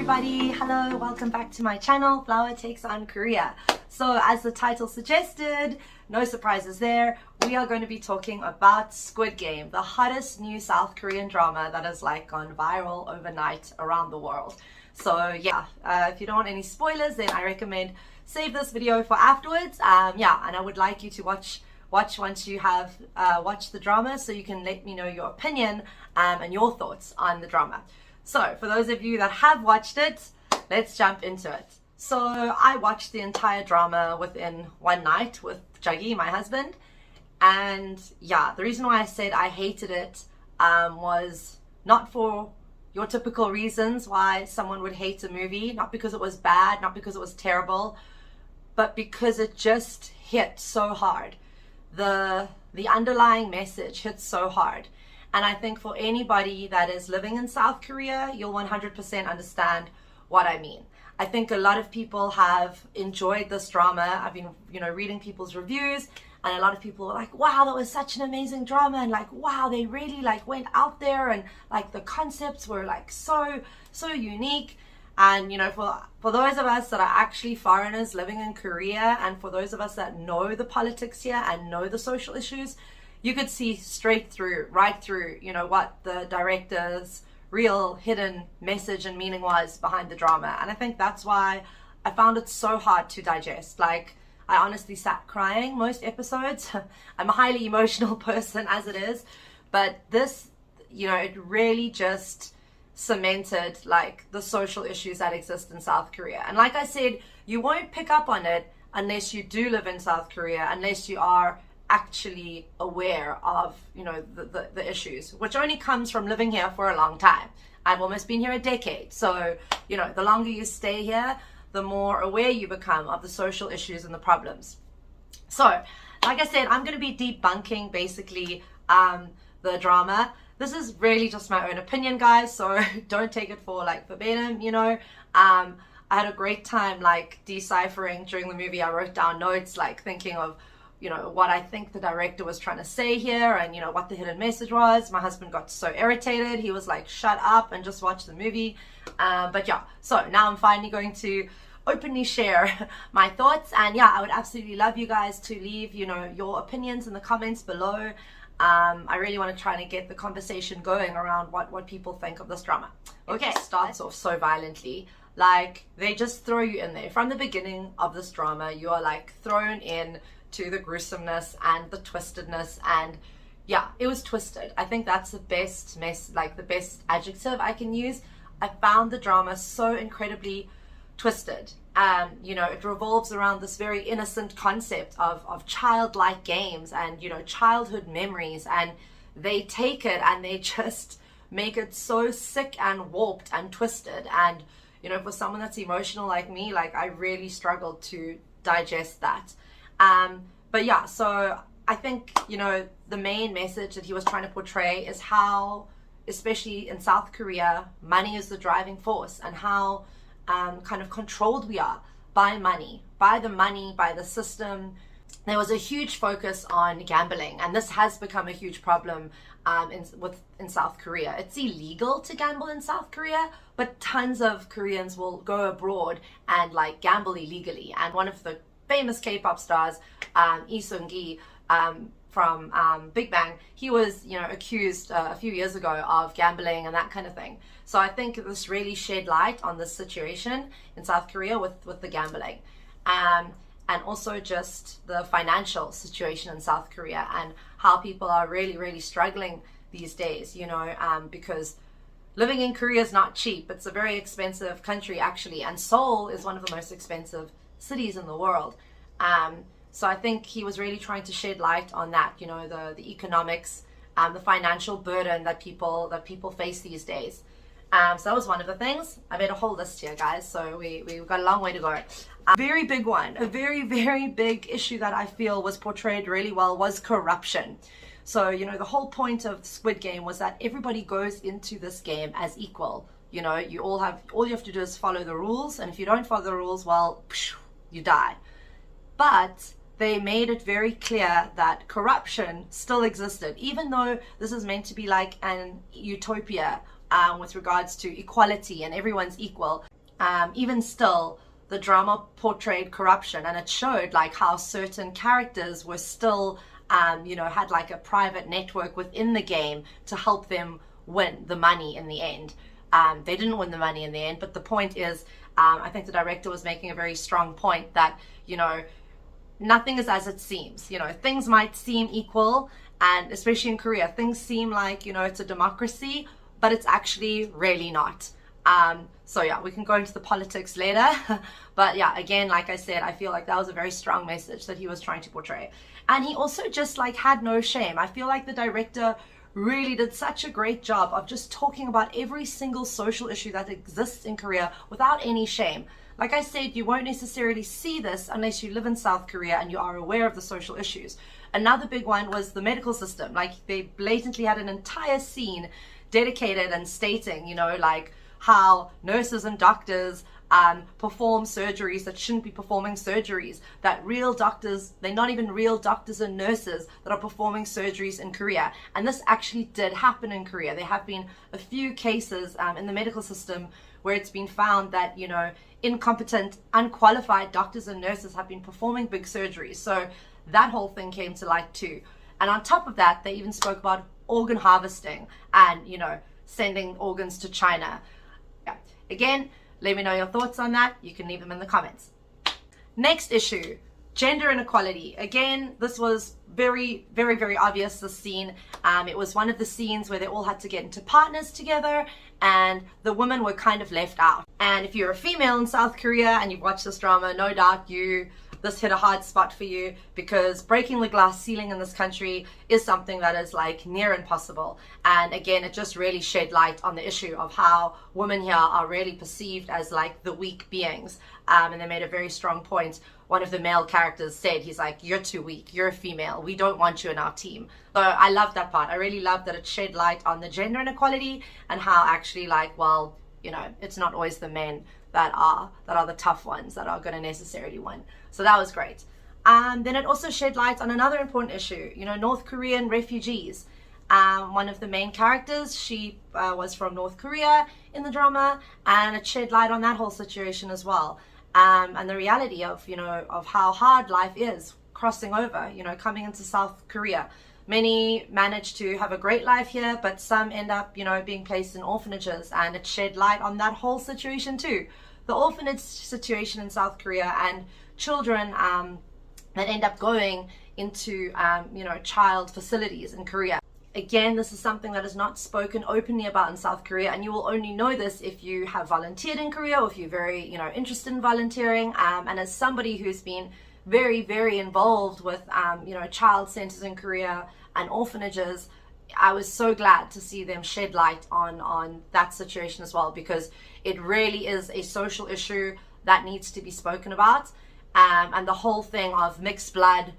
everybody, hello, welcome back to my channel, Flower Takes on Korea. So as the title suggested, no surprises there, we are going to be talking about Squid Game, the hottest new South Korean drama that has gone viral overnight around the world. So yeah, if you don't want any spoilers, then I recommend save this video for afterwards. Yeah, and I would like you to watch once you have watched the drama, so you can let me know your opinion and your thoughts on the drama. So for those of you that have watched it, let's jump into it. So I watched the entire drama within one night with Juggy, my husband, and yeah, the reason why I said I hated it was not for your typical reasons why someone would hate a movie, not because it was bad, not because it was terrible, but because it just hit so hard. The underlying message hits so hard. And I think for anybody that is living in South Korea, you'll 100% understand what I mean. I think a lot of people have enjoyed this drama. I've been, reading people's reviews, and a lot of people were like, wow, that was such an amazing drama, and wow, they really went out there, and the concepts were so unique. And for those of us that are actually foreigners living in Korea, and for those of us that know the politics here and know the social issues, you could see right through, what the director's real hidden message and meaning was behind the drama. And I think that's why I found it so hard to digest. I honestly sat crying most episodes. I'm a highly emotional person as it is, but this, it really just cemented the social issues that exist in South Korea. And like I said, you won't pick up on it unless you do live in South Korea, unless you are actually aware of the issues, which only comes from living here for a long time. I've almost been here a decade, so the longer you stay here, the more aware you become of the social issues and the problems. So like I said, I'm going to be debunking basically the drama. This is really just my own opinion, guys, so don't take it for verbatim. I had a great time deciphering during the movie. I wrote down notes thinking of what I think the director was trying to say here, and what the hidden message was. My husband got so irritated. He was like, shut up and just watch the movie. But yeah, so now I'm finally going to openly share my thoughts. And yeah, I would absolutely love you guys to leave your opinions in the comments below. I really want to try to get the conversation going around what people think of this drama. Okay, it starts off so violently. They just throw you in there. From the beginning of this drama, you are thrown in to the gruesomeness and the twistedness, and yeah, it was twisted. I think that's the best the best adjective I can use. I found the drama so incredibly twisted. It revolves around this very innocent concept of childlike games and childhood memories, and they take it and they just make it so sick and warped and twisted. And for someone that's emotional like me, I really struggled to digest that. But yeah, so I think, the main message that he was trying to portray is how, especially in South Korea, money is the driving force, and how kind of controlled we are by money, by the system. There was a huge focus on gambling, and this has become a huge problem in South Korea. It's illegal to gamble in South Korea, but tons of Koreans will go abroad and gamble illegally. And one of the famous K-pop stars, Lee Seung-gi from Big Bang, he was accused a few years ago of gambling and that kind of thing. So I think this really shed light on this situation in South Korea with the gambling, and also just the financial situation in South Korea, and how people are really struggling these days, because living in Korea is not cheap. It's a very expensive country actually, and Seoul is one of the most expensive cities in the world. So I think he was really trying to shed light on that, the economics, the financial burden that people face these days. So that was one of the things. I made a whole list here, guys, so we've got a long way to go. Very big one, a very big issue that I feel was portrayed really well was corruption. So the whole point of Squid Game was that everybody goes into this game as equal. All you have to do is follow the rules, and if you don't follow the rules, well, you die. But they made it very clear that corruption still existed, even though this is meant to be an utopia with regards to equality and everyone's equal. even still, the drama portrayed corruption, and it showed like how certain characters were still, had like a private network within the game to help them win the money in the end. They didn't win the money in the end, but the point is, I think the director was making a very strong point that, nothing is as it seems. Things might seem equal, and especially in Korea, things seem like, it's a democracy, but it's actually really not. So yeah, we can go into the politics later. But yeah, again, like I said, I feel like that was a very strong message that he was trying to portray. And he also just like had no shame. I feel like the director really did such a great job of just talking about every single social issue that exists in Korea without any shame. Like I said, you won't necessarily see this unless you live in South Korea and you are aware of the social issues. Another big one was the medical system. Like they blatantly had an entire scene dedicated and stating, like how nurses and doctors perform surgeries that shouldn't be performing surgeries, that real doctors, they're not even real doctors and nurses that are performing surgeries in Korea. And this actually did happen in Korea. There have been a few cases in the medical system where it's been found that, incompetent, unqualified doctors and nurses have been performing big surgeries. So that whole thing came to light too. And on top of that, they even spoke about organ harvesting and, sending organs to China. Yeah. Again, let me know your thoughts on that. You can leave them in the comments. Next issue, gender inequality. Again, this was very, very, very obvious, this scene. It was one of the scenes where they all had to get into partners together and the women were kind of left out. And if you're a female in South Korea and you've watched this drama, no doubt this hit a hard spot for you, because breaking the glass ceiling in this country is something that is like near impossible. And again, it just really shed light on the issue of how women here are really perceived as like the weak beings. And they made a very strong point. One of the male characters said, he's like, you're too weak, you're a female, we don't want you in our team. So I love that part. I really love that it shed light on the gender inequality and how actually like, well, it's not always the men that are the tough ones that are going to necessarily win. So that was great. Then it also shed light on another important issue, North Korean refugees. One of the main characters, she was from North Korea in the drama, and it shed light on that whole situation as well. And the reality of, of how hard life is crossing over, coming into South Korea. Many manage to have a great life here, but some end up, being placed in orphanages, and it shed light on that whole situation too. The orphanage situation in South Korea and children that end up going into, child facilities in Korea. Again, this is something that is not spoken openly about in South Korea, and you will only know this if you have volunteered in Korea or if you're very, interested in volunteering. And as somebody who's been very, very involved with, child centers in Korea and orphanages, I was so glad to see them shed light on that situation as well, because it really is a social issue that needs to be spoken about. And the whole thing of mixed blood,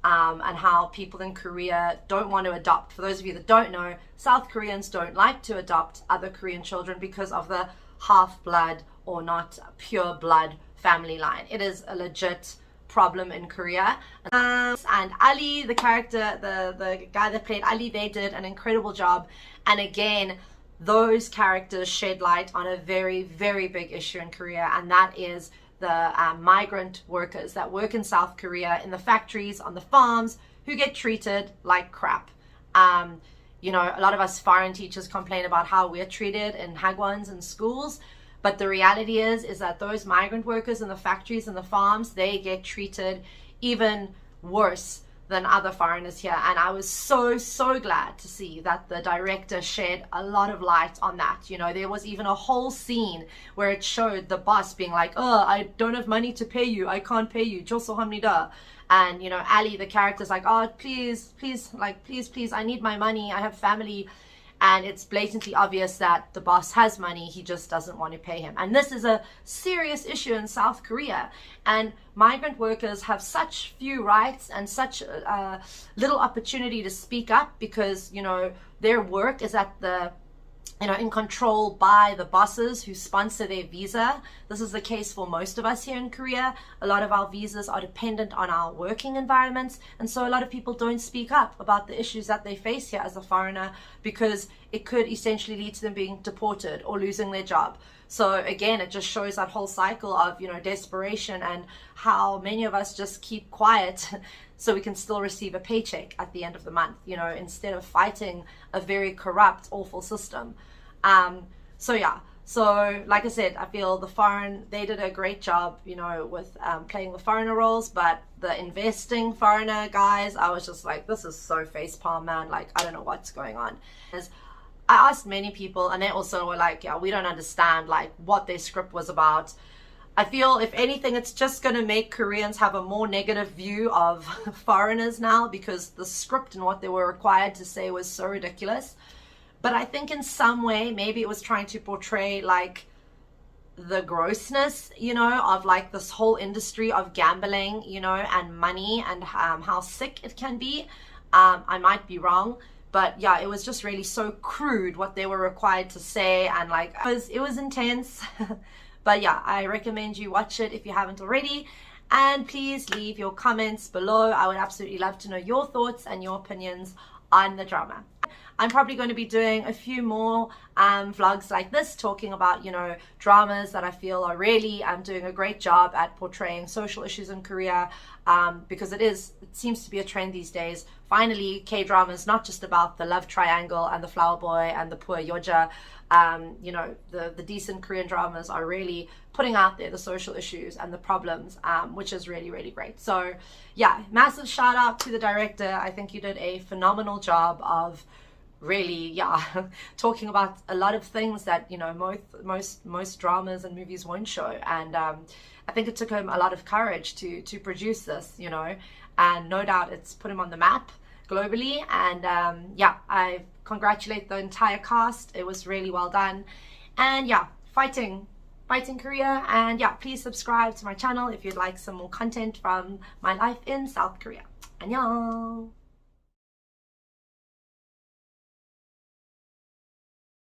and how people in Korea don't want to adopt. For those of you that don't know, South Koreans don't like to adopt other Korean children because of the half-blood or not pure blood family line. It is a legit problem in Korea. And Ali, the character, the guy that played Ali, they did an incredible job. And again, those characters shed light on a very, very big issue in Korea, and that is the migrant workers that work in South Korea in the factories, on the farms, who get treated like crap. A lot of us foreign teachers complain about how we're treated in hagwons and schools, but the reality is that those migrant workers in the factories and the farms, they get treated even worse than other foreigners here. And I was so, so glad to see that the director shed a lot of light on that. There was even a whole scene where it showed the boss being like, oh, I don't have money to pay you, I can't pay you, 조소합니다. And Ali, the character's like, oh, please, I need my money, I have family. And it's blatantly obvious that the boss has money, he just doesn't want to pay him. And this is a serious issue in South Korea. And migrant workers have such few rights and such little opportunity to speak up, because, their work is at the, in control by the bosses who sponsor their visa. This is the case for most of us here in Korea. A lot of our visas are dependent on our working environments, and so a lot of people don't speak up about the issues that they face here as a foreigner, because it could essentially lead to them being deported or losing their job. So again, it just shows that whole cycle of, you know, desperation, and how many of us just keep quiet so we can still receive a paycheck at the end of the month, you know, instead of fighting a very corrupt, awful system. So yeah, so like I said, I feel they did a great job, you know, with playing the foreigner roles, but the investing foreigner guys, I was just like, this is so facepalm, man. Like, I don't know what's going on. I asked many people, and they also were like, yeah, we don't understand like what their script was about. I feel if anything, it's just going to make Koreans have a more negative view of foreigners now, because the script and what they were required to say was so ridiculous. But I think in some way, maybe it was trying to portray like the grossness, you know, of like this whole industry of gambling, you know, and money, and how sick it can be. I might be wrong. But yeah, it was just really so crude what they were required to say, and like it was intense. But yeah, I recommend you watch it if you haven't already, and please leave your comments below. I would absolutely love to know your thoughts and your opinions on the drama. I'm probably going to be doing a few more vlogs like this, talking about, you know, dramas that I feel are really doing a great job at portraying social issues in Korea, because it seems to be a trend these days. Finally, K-drama is not just about the love triangle and the flower boy and the poor yoja. You know, the decent Korean dramas are really putting out there the social issues and the problems, which is really, really great. So yeah, massive shout out to the director. I think you did a phenomenal job of really, yeah, talking about a lot of things that, you know, most dramas and movies won't show. And I think it took him a lot of courage to produce this, you know, and no doubt it's put him on the map globally. And yeah, I congratulate the entire cast. It was really well done. And yeah, fighting Korea. And yeah, please subscribe to my channel if you'd like some more content from my life in South Korea. Annyeong.